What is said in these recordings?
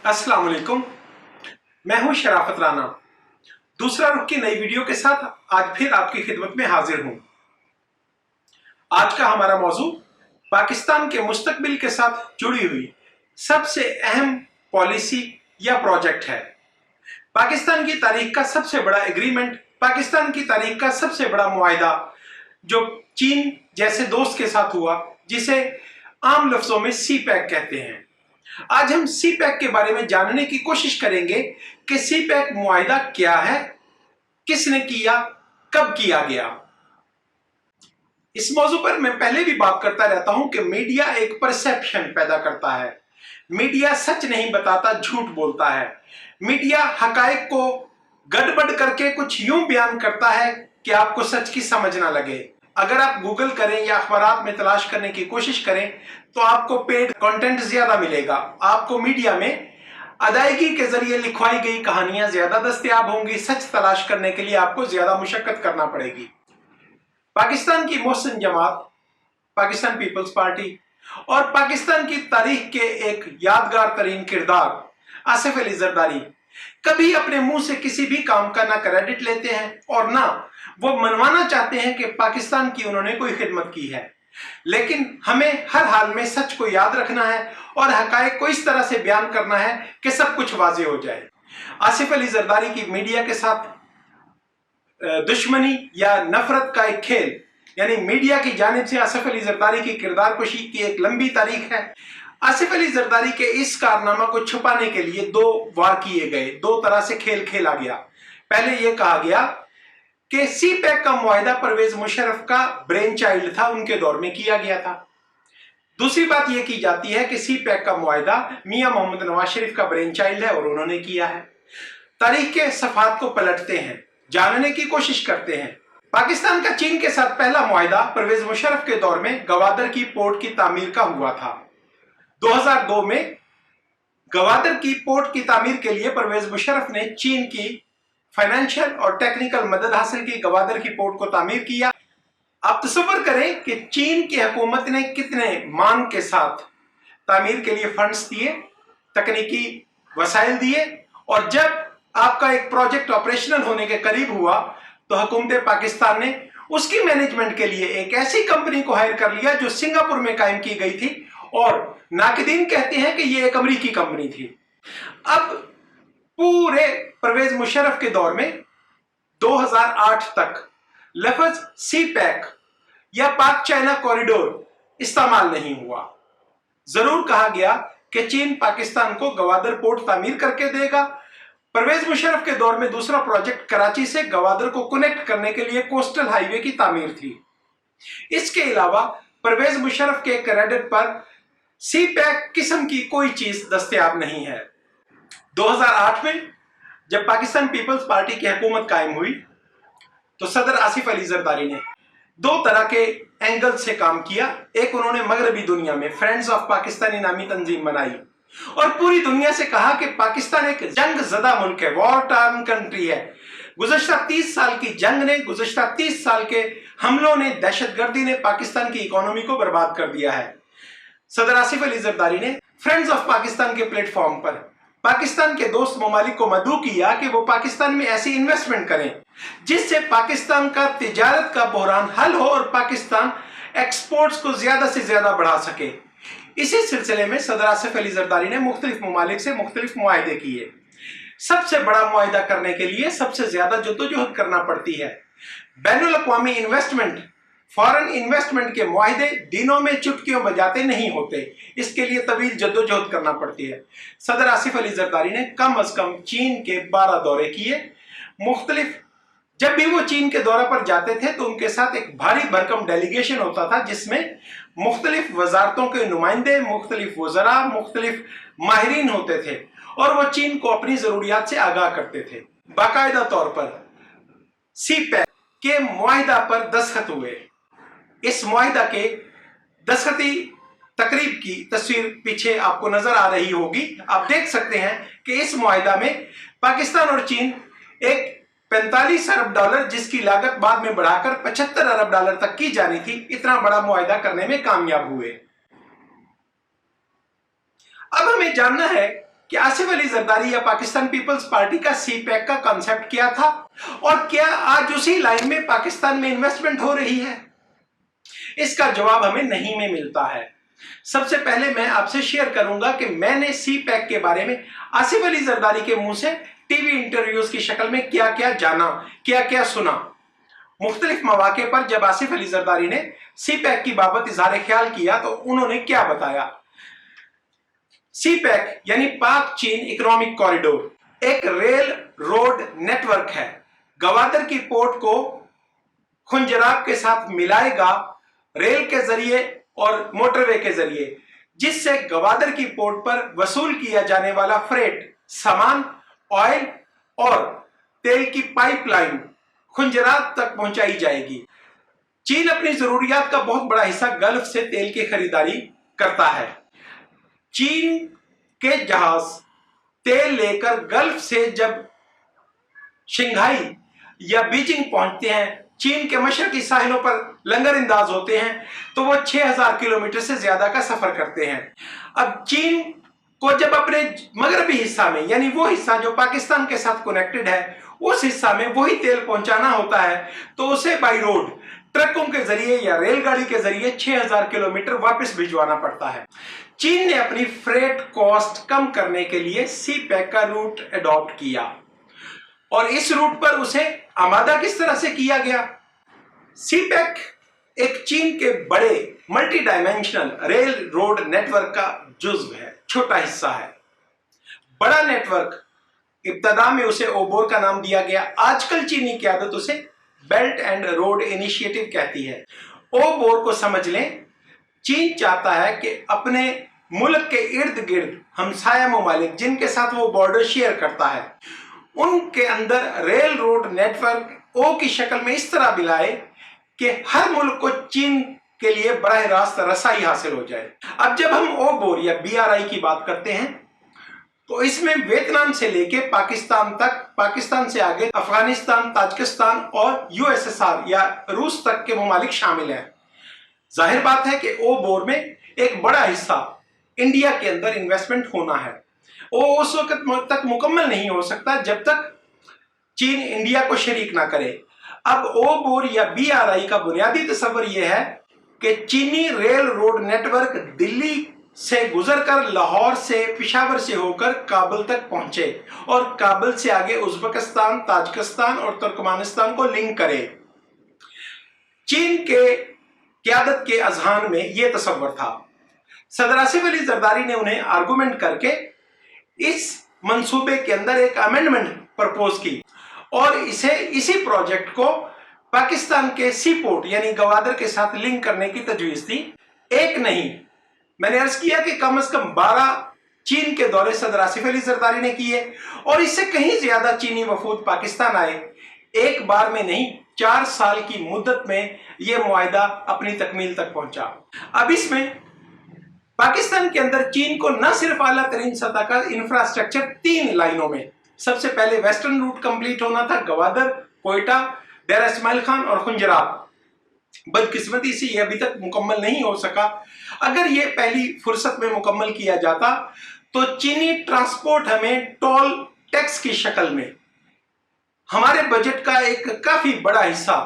अस्सलाम वालेकुम। मैं हूं शराफत राना। दूसरा रुख की नई वीडियो के साथ आज फिर आपकी खिदमत में हाजिर हूं। आज का हमारा मौजू पाकिस्तान के मुस्तकबिल के साथ जुड़ी हुई सबसे अहम पॉलिसी या प्रोजेक्ट है। पाकिस्तान की तारीख का सबसे बड़ा एग्रीमेंट, पाकिस्तान की तारीख का सबसे बड़ा मुआहिदा जो चीन जैसे दोस्त के साथ हुआ, जिसे आम लफ्जों में सी पैक कहते हैं। आज हम सी पैक के बारे में जानने की कोशिश करेंगे कि सी पैक मुआहिदा क्या है, किसने किया, कब किया गया। इस मौजू पर मैं पहले भी बात करता रहता हूं कि मीडिया एक परसेप्शन पैदा करता है। मीडिया सच नहीं बताता, झूठ बोलता है। मीडिया हकायक को गड़बड़ करके कुछ यूं बयान करता है कि आपको सच की समझ ना लगे। अगर आप गूगल करें या अखबारात में तलाश करने की कोशिश करें तो आपको पेड कंटेंट ज्यादा मिलेगा। आपको मीडिया में अदायगी के जरिए लिखवाई गई कहानियां ज्यादा दस्तयाब होंगी। सच तलाश करने के लिए आपको ज्यादा मुशक्कत करना पड़ेगी। पाकिस्तान की मोहसिन जमात, पाकिस्तान पीपल्स पार्टी और पाकिस्तान की तारीख के एक यादगार तरीन किरदार आसिफ अली जरदारी कभी अपने मुंह से किसी भी काम का ना क्रेडिट लेते हैं और ना वो मनवाना चाहते हैं कि पाकिस्तान की उन्होंने कोई खिदमत की है। लेकिन हमें हर हाल में सच को याद रखना है और हकायक को इस तरह से बयान करना है कि सब कुछ वाजे हो जाए। आसिफ अली जरदारी की मीडिया के साथ दुश्मनी या नफरत का एक खेल, यानी मीडिया की जानिब से आसिफ अली जरदारी की किरदार कुशी की एक लंबी तारीख है। आसिफ अली जरदारी के इस कारनामा को छुपाने के लिए दो वार किए गए, दो तरह से खेल खेला गया। पहले यह कहा गया कि सी पैक का मुआहिदा परवेज मुशर्रफ का ब्रेन चाइल्ड था, उनके दौर में किया गया था। दूसरी बात यह की जाती है कि सी पैक का मुआहिदा मियां मोहम्मद नवाज शरीफ का ब्रेन चाइल्ड है और उन्होंने किया है। तारीख के सफात को पलटते हैं, जानने की कोशिश करते हैं। पाकिस्तान का चीन के साथ पहला मुआहिदा परवेज मुशर्रफ के दौर में गवादर की पोर्ट की तामीर का हुआ था। 2002 में गवादर की पोर्ट की तामीर के लिए परवेज मुशर्रफ ने चीन की फाइनेंशियल और टेक्निकल मदद हासिल की, गवादर की पोर्ट को तामीर किया। आप तसव्वुर करें कि चीन की हुकूमत ने कितने मान के साथ तामीर के लिए फंड्स दिए, तकनीकी वसाइल दिए, और जब आपका एक प्रोजेक्ट ऑपरेशनल होने के करीब हुआ तो हुकूमत पाकिस्तान ने उसकी मैनेजमेंट के लिए एक ऐसी कंपनी को हायर कर लिया जो सिंगापुर में कायम की गई थी और नाकिदीन कहते हैं कि यह एक अमरीकी कंपनी थी। अब पूरे परवेज मुशर्रफ के दौर में 2008 तक लफ्ज सी पैक या पाक चाइना कॉरिडोर इस्तेमाल नहीं हुआ। जरूर कहा गया कि चीन पाकिस्तान को गवादर पोर्ट तामीर करके देगा। परवेज मुशर्रफ के दौर में दूसरा प्रोजेक्ट कराची से गवादर को कनेक्ट करने के लिए कोस्टल हाईवे की तामीर थी। इसके अलावा परवेज मुशर्रफ के क्रेडिट पर सी पैक किस्म की कोई चीज दस्तयाब नहीं है। 2008 में जब पाकिस्तान पीपल्स पार्टी की हुकूमत कायम हुई तो सदर आसिफ अली जरदारी ने दो तरह के एंगल से काम किया। एक, उन्होंने मगरबी दुनिया में फ्रेंड्स ऑफ पाकिस्तानी नामी तंजीम बनाई और पूरी दुनिया से कहा कि पाकिस्तान एक जंग ज़दा मुल्क है, वॉर टॉर्न कंट्री है। गुज़श्ता 30 साल की जंग ने, गुज़श्ता 30 साल के हमलों ने, दहशतगर्दी ने पाकिस्तान की इकोनॉमी को बर्बाद कर दिया है। सदर आसिफ अली जरदारी ने फ्रेंड्स ऑफ पाकिस्तान के प्लेटफॉर्म पर पाकिस्तान के दोस्त ममालिक को मदऊ किया कि वो पाकिस्तान में ऐसी इन्वेस्टमेंट करें जिससे पाकिस्तान का तिजारत का बहरान हल हो और पाकिस्तान एक्सपोर्ट्स को ज्यादा से ज्यादा बढ़ा सके। इसी सिलसिले में सदर आसिफ अली जरदारी ने मुख्तलिफ ममालिक से मुख्तलिफ मुआहिदे किए। सबसे बड़ा मुआहिदा करने के लिए सबसे ज्यादा जद्दोजहद करना पड़ती है। बैनुल अक़वामी इन्वेस्टमेंट, फॉरेन इन्वेस्टमेंट के मुआहिदे दिनों में चुटकियों बजाते नहीं होते, इसके लिए तवील जद्दोजहद करना पड़ती है। सदर आसिफ अली जरदारी ने कम अज कम चीन के 12 दौरे किए। मुख्तलिफ जब भी वो चीन के दौरे पर जाते थे तो उनके साथ एक भारी भरकम डेलीगेशन होता था जिसमें मुख्तलिफ वजारतों के नुमाइंदे, मुख्तलिफ वज़रा, मुख्तलिफ माहिरीन होते थे और वो चीन को अपनी जरूरियात से आगाह करते थे। बाकायदा तौर पर सी पैक के मुआहिदा पर दस्तखत हुए। इस मुआहिदा के दस्तखती तकरीब की तस्वीर पीछे आपको नजर आ रही होगी। आप देख सकते हैं कि इस मुआहिदा में पाकिस्तान और चीन एक 45 अरब डॉलर, जिसकी लागत बाद में बढ़ाकर 75 अरब डॉलर तक की जानी थी, इतना बड़ा मुआहिदा करने में कामयाब हुए। अब हमें जानना है कि आसिफ अली जरदारी या पाकिस्तान पीपल्स पार्टी का सी पैक का कॉन्सेप्ट क्या था और क्या आज उसी लाइन में पाकिस्तान में इन्वेस्टमेंट हो रही है? इसका जवाब हमें नहीं में मिलता है। सबसे पहले मैं आपसे शेयर करूंगा कि मैंने सी पैक के बारे में आसिफ अली जरदारी के मुंह से टीवी इंटरव्यूज की शक्ल में क्या क्या जाना, क्या क्या सुना। मुख्तलिफ मौके पर जब आसिफ अली जरदारी ने सी पैक की बाबत इजहार ख्याल किया तो उन्होंने क्या बताया। सी पैक यानी पाक चीन इकोनॉमिक कॉरिडोर एक रेल रोड नेटवर्क है। गवादर की पोर्ट को खुंजराब के साथ मिलाएगा रेल के जरिए और मोटरवे के जरिए, जिससे गवादर की पोर्ट पर वसूल किया जाने वाला फ्रेट, सामान, ऑयल और तेल की पाइपलाइन खुंजराब तक पहुंचाई जाएगी। चीन अपनी जरूरियात का बहुत बड़ा हिस्सा गल्फ से तेल की खरीदारी करता है। चीन के जहाज तेल लेकर गल्फ से जब शंघाई या बीजिंग पहुंचते हैं, चीन के मशरकी साहिलों पर लंगर अंदाज होते हैं, तो वो 6000 किलोमीटर से ज्यादा का सफर करते हैं। अब चीन को जब अपने मगरबी हिस्सा में, यानी वो हिस्सा जो पाकिस्तान के साथ कनेक्टेड है, उस हिस्सा में वही तेल पहुंचाना होता है, तो उसे बाई रोड ट्रकों के जरिए या रेलगाड़ी के जरिए 6000 किलोमीटर वापस भिजवाना पड़ता है। चीन ने अपनी फ्रेट कॉस्ट कम करने के लिए सी पैक का रूट अडॉप्ट किया और इस रूट पर उसे आमादा किस तरह से किया गया। सी पैक एक चीन के बड़े multi dimensional rail road network का जुज्व है, छोटा हिस्सा है। बड़ा नेटवर्क, इब्तदा में उसे ओबोर का नाम दिया गया। आजकल चीनी क़यादत उसे बेल्ट एंड रोड इनिशिएटिव कहती है। ओबोर को समझ लें, चीन चाहता है कि अपने मुल्क के इर्द गिर्द हमसाया ममालिक जिनके साथ वो बॉर्डर शेयर करता है, उनके अंदर रेल रोड नेटवर्क ओ की शक्ल में इस तरह मिलाए कि हर मुल्क को चीन के लिए बराह रास्त रसाई हासिल हो जाए। अब जब हम ओबोर या BRI की बात करते हैं तो इसमें वियतनाम से लेके पाकिस्तान तक, पाकिस्तान से आगे अफगानिस्तान, ताजिकिस्तान और USSR या रूस तक के ममालिक शामिल हैं। जाहिर बात है कि ओबोर में एक बड़ा हिस्सा इंडिया के अंदर इन्वेस्टमेंट होना है। वो उस वक्त तक मुकम्मल नहीं हो सकता जब तक चीन इंडिया को शरीक ना करे। अब ओबोर या BRI का बुनियादी तस्वर यह है कि चीनी रेल रोड नेटवर्क दिल्ली से गुजरकर लाहौर से, पेशावर से होकर काबुल तक पहुंचे और काबुल से आगे उज्बेकिस्तान, ताजिकिस्तान और तुर्कमेनिस्तान को लिंक करे। चीन के क़यादत के अजहान में यह तस्वर था। सदर आसिफ अली जरदारी ने उन्हें आर्गुमेंट करके इस मंसूबे के अंदर एक अमेंडमेंट प्रपोज की और इसी प्रोजेक्ट को पाकिस्तान के सी पोर्ट यानी गवादर के साथ लिंक करने की तजवीज थी। एक नहीं, मैंने अर्ज किया कि कम से कम 12 चीन के दौरे सदर आसिफ अली जरदारी ने किए और इससे कहीं ज्यादा चीनी वफूद पाकिस्तान आए। एक बार में नहीं, 4 साल की मुद्दत में यह मुआहिदा अपनी तकमील तक पहुंचा। अब इसमें पाकिस्तान के अंदर चीन को न सिर्फ आला तरीन सतह का इंफ्रास्ट्रक्चर 3 लाइनों में, सबसे पहले वेस्टर्न रूट कंप्लीट होना था, गवादर, कोयटा, डेरा इस्माइल खान और खुंजराब। बदकिस्मती से यह अभी तक मुकम्मल नहीं हो सका। अगर यह पहली फुर्सत में मुकम्मल किया जाता तो चीनी ट्रांसपोर्ट हमें टोल टैक्स की शक्ल में हमारे बजट का एक काफी बड़ा हिस्सा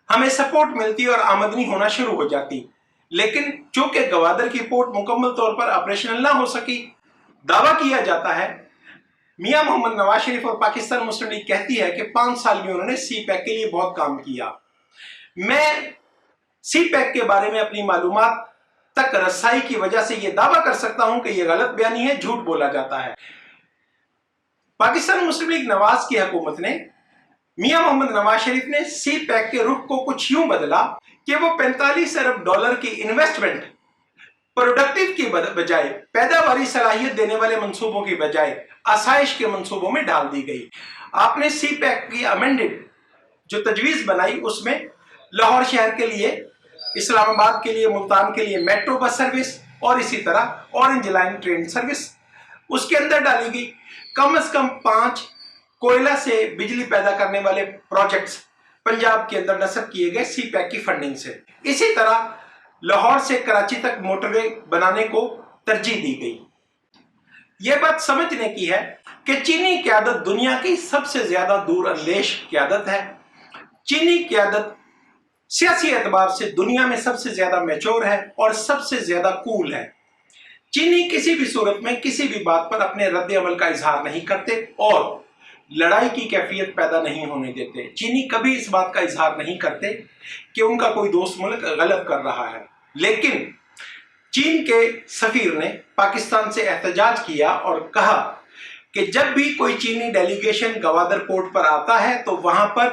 हमें सपोर्ट मिलती और आमदनी होना शुरू हो जाती। लेकिन चूंकि गवादर की पोर्ट मुकम्मल तौर पर ऑपरेशनल ना हो सकी, दावा किया जाता है, मियां मोहम्मद नवाज शरीफ और पाकिस्तान मुस्लिम लीग कहती है कि 5 साल में उन्होंने सी पैक के लिए बहुत काम किया। मैं सी पैक के बारे में अपनी मालूमात तक रसाई की वजह से यह दावा कर सकता हूं कि यह गलत बयानी है, झूठ बोला जाता है। पाकिस्तान मुस्लिम लीग नवाज की हुकूमत ने, मियां मोहम्मद नवाज शरीफ ने सी पैक के रुख को कुछ यूं बदला कि वो 45 अरब डॉलर की इन्वेस्टमेंट प्रोडक्टिव की बजाय, पैदावारी सलाहियत देने वाले मंसूबों की बजाय आसाइश के मंसूबों में डाल दी गई। आपने सी पैक की अमेंडेड जो तजवीज बनाई उसमें लाहौर शहर के लिए, इस्लामाबाद के लिए, मुल्तान के लिए मेट्रो बस सर्विस और इसी तरह ऑरेंज लाइन ट्रेन सर्विस उसके अंदर डाली गई। कम से कम 5 कोयला से बिजली पैदा करने वाले प्रोजेक्ट्स पंजाब के अंदर नस्ब किए गए सी पैक की फंडिंग से। इसी तरह लाहौर से कराची तक मोटरवे बनाने को तरजीह दी गई। ये बात समझने की है कि चीनी क़यादत दुनिया की सबसे ज्यादा दूरअंदेश क़यादत है। चीनी क़यादत सियासी एतबार से दुनिया में सबसे ज्यादा मैच्योर है और सबसे ज्यादा कूल है। चीनी किसी भी सूरत में किसी भी बात पर अपने रद्द अमल का इजहार नहीं करते और लड़ाई की कैफियत पैदा नहीं होने देते। चीनी कभी इस बात का इजहार नहीं करते कि उनका कोई दोस्त मुल्क गलत कर रहा है। लेकिन चीन के सफीर ने पाकिस्तान से एहतजाज किया और कहा कि जब भी कोई चीनी डेलीगेशन गवादर पोर्ट पर आता है तो वहां पर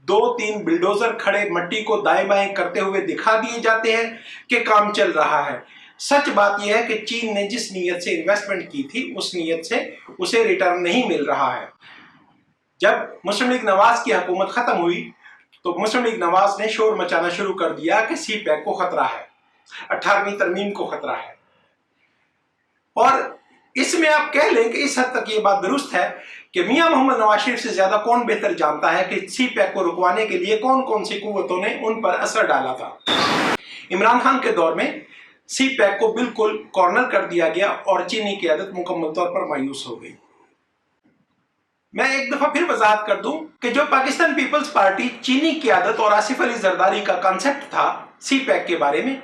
2-3 बिल्डोजर खड़े मट्टी को दाएं बाएं करते हुए दिखा दिए जाते हैं कि काम चल रहा है। सच बात यह है कि चीन ने जिस नीयत से इन्वेस्टमेंट की थी उस नीयत से उसे रिटर्न नहीं मिल रहा है। जब मुस्लिम लीग नवाज की हुकूमत खत्म हुई तो मुस्लिम लीग नवाज ने शोर मचाना शुरू कर दिया कि सी पैक को खतरा है, 18वीं तरमीम को खतरा है। और इसमें आप कह लें कि इस हद तक ये बात दुरुस्त है कि मियां मोहम्मद नवाज शरीफ से ज्यादा कौन बेहतर जानता है कि सी पैक को रुकवाने के लिए कौन कौन सी कुव्वतों ने उन पर असर डाला था। इमरान खान के दौर में सी पैक को बिल्कुल कॉर्नर कर दिया गया और चीनी क़यादत मुकम्मल तौर पर मायूस हो गई। मैं एक दफा फिर वजाहत कर दूं कि जो पाकिस्तान पीपल्स पार्टी चीनी क़यादत और आसिफ अली जरदारी का कॉन्सेप्ट था सी पैक के बारे में,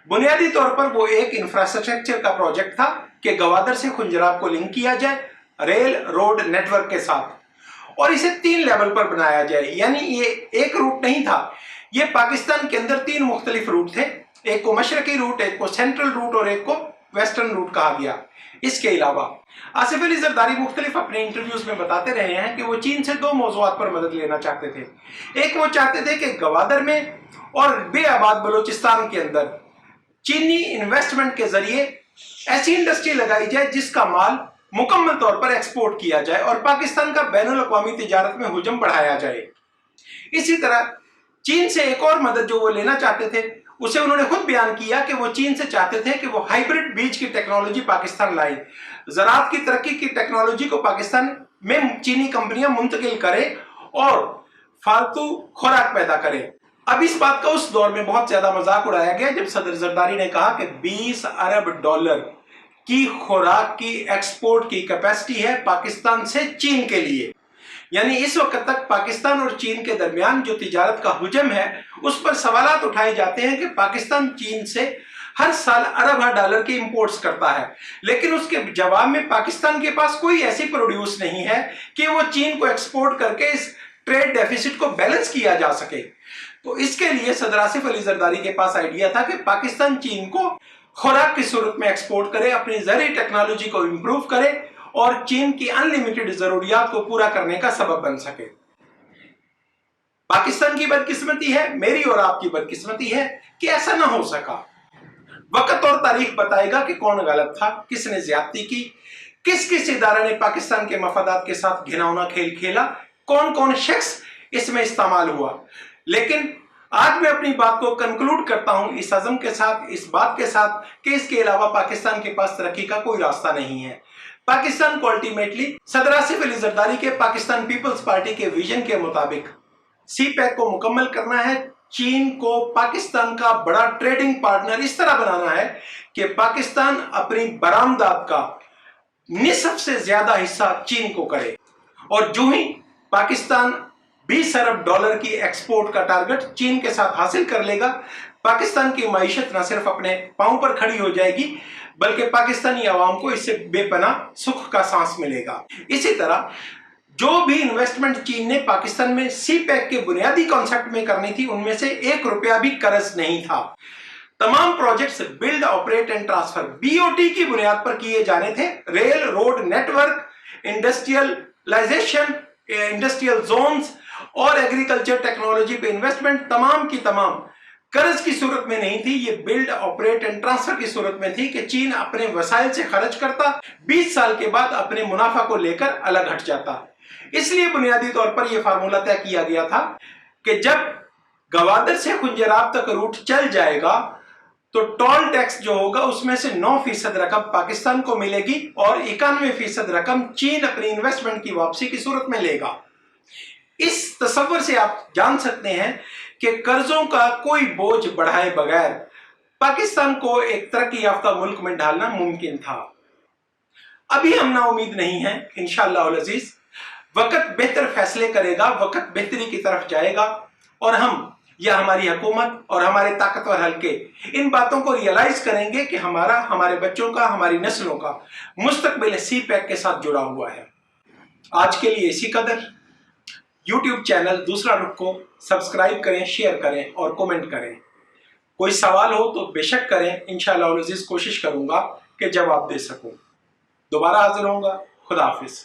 बुनियादी तौर पर वो एक इंफ्रास्ट्रक्चर का प्रोजेक्ट था कि गवादर से खुंजराब को लिंक किया जाए रेल रोड नेटवर्क के साथ और इसे 3 लेवल पर बनाया जाए। यानी ये एक रूट नहीं था, ये पाकिस्तान के अंदर 3 मुख्तलिफ रूट थे, एक को मशरकी रूट, एक को सेंट्रल रूट और एक को वेस्टर्न रूट कहा गया। इसके अलावा आसिफ अली जरदारी मुख्तलिफ अपने इंटरव्यूज में बताते रहे हैं कि वो चीन से 2 मौज़ूआत पर मदद लेना चाहते थे। एक वो चाहते थे कि गवादर में और बेआबाद बलूचिस्तान के अंदर चीनी इन्वेस्टमेंट के जरिए ऐसी इंडस्ट्री लगाई जाए जिसका माल मुकम्मल तौर पर एक्सपोर्ट किया जाए और पाकिस्तान का बैनुल अक़वामी तिजारत में हुजम बढ़ाया जाए। इसी तरह चीन से एक और मदद जो वो लेना चाहते थे उसे उन्होंने खुद बयान किया कि वो चीन से चाहते थे कि वो हाइब्रिड बीज की टेक्नोलॉजी पाकिस्तान लाए, ज़राअत की तरक्की की टेक्नोलॉजी को पाकिस्तान में चीनी कंपनियां मुंतकिल करें और फालतू खुराक पैदा करें। अब इस बात का उस दौर में बहुत ज्यादा मजाक उड़ाया गया जब सदर जरदारी ने कहा कि $20 अरब की खुराक की एक्सपोर्ट की कैपेसिटी है पाकिस्तान से चीन के लिए। यानी इस वक्त तक पाकिस्तान और चीन के दरमियान जो तिजारत का हुजम है उस पर सवालात उठाए जाते हैं कि पाकिस्तान चीन से हर साल $अरब के इंपोर्ट्स करता है, लेकिन उसके जवाब में पाकिस्तान के पास कोई ऐसी प्रोड्यूस नहीं है कि वो चीन को एक्सपोर्ट करके इस ट्रेड डेफिसिट को बैलेंस किया जा सके। तो इसके लिए सदर आसिफ अली जरदारी के पास आइडिया था कि पाकिस्तान चीन को खुराक की सूरत में एक्सपोर्ट करे, अपनी ज़रूरी टेक्नोलॉजी को इंप्रूव करे और चीन की अनलिमिटेड जरूरियात को पूरा करने का सबब बन सके। पाकिस्तान की बदकिस्मती है, मेरी और आपकी बदकिस्मती है कि ऐसा ना हो सका। वक्त और तारीख बताएगा कि कौन गलत था, किसने ज्यादती की, किस किस इदारे ने पाकिस्तान के मफादात के साथ घिनौना खेल खेला, कौन कौन शख्स इसमें इस्तेमाल हुआ। लेकिन आज मैं अपनी बात को कंक्लूड करता हूं इस अज़म के साथ, इस बात के साथ कि इसके अलावा पाकिस्तान के पास तरक्की का कोई रास्ता नहीं है। पाकिस्तान को अल्टीमेटली सदर आसिफ अली जरदारी के पाकिस्तान पीपल्स पार्टी के विजन के मुताबिक सी पैक को मुकम्मल करना है। चीन को पाकिस्तान का बड़ा ट्रेडिंग पार्टनर इस तरह बनाना है कि पाकिस्तान अपनी बरामदात का निस्फ से ज्यादा हिस्सा चीन को करे और जो ही पाकिस्तान $20 अरब की एक्सपोर्ट का टारगेट चीन के साथ हासिल कर लेगा, पाकिस्तान की मईशत न सिर्फ अपने पांव पर खड़ी हो जाएगी बल्कि पाकिस्तानी आवाम को इससे बेपनाह सुख का सांस मिलेगा। इसी तरह जो भी इन्वेस्टमेंट चीन ने पाकिस्तान में सी पैक के बुनियादी कॉन्सेप्ट में करनी थी उनमें से ₹1 भी कर्ज नहीं था। तमाम projects build operate and transfer BOT की बुनियाद पर किए जाने थे। Rail road network, industrialisation, industrial zones और एग्रीकल्चर टेक्नोलॉजी पे इन्वेस्टमेंट तमाम की तमाम कर्ज की सूरत में नहीं थी, ये बिल्ड ऑपरेट एंड ट्रांसफर की सूरत में थी कि चीन अपने वसाइल से खर्च करता, 20 साल के बाद अपने मुनाफा को लेकर अलग हट जाता। इसलिए बुनियादी तौर पर यह फार्मूला तय किया गया था कि जब गवादर से खुंजराब तक रूट चल जाएगा तो टोल टैक्स जो होगा उसमें से 9% रकम पाकिस्तान को मिलेगी और 91% रकम चीन अपनी इन्वेस्टमेंट की वापसी की सूरत में लेगा। इस तस्वर से आप जान सकते हैं कि कर्जों का कोई बोझ बढ़ाए बगैर पाकिस्तान को एक तरक्की याफ्ता मुल्क में ढालना मुमकिन था। अभी हम ना उम्मीद नहीं है, इंशाअल्लाह अज़ीज वक्त बेहतर फैसले करेगा, वक्त बेहतरी की तरफ जाएगा और हम या हमारी हुकूमत और हमारे ताकतवर हल्के इन बातों को रियलाइज करेंगे कि हमारा, हमारे बच्चों का, हमारी नस्लों का मुस्तकबिल सी पैक के साथ जुड़ा हुआ है। आज के लिए इसी कदर। YouTube चैनल दूसरा रुख को सब्सक्राइब करें, शेयर करें और कमेंट करें। कोई सवाल हो तो बेशक करें, इंशाअल्लाह अज़ीज कोशिश करूंगा कि जवाब दे सकूं। दोबारा हाजिर होऊंगा। खुदा हाफिज।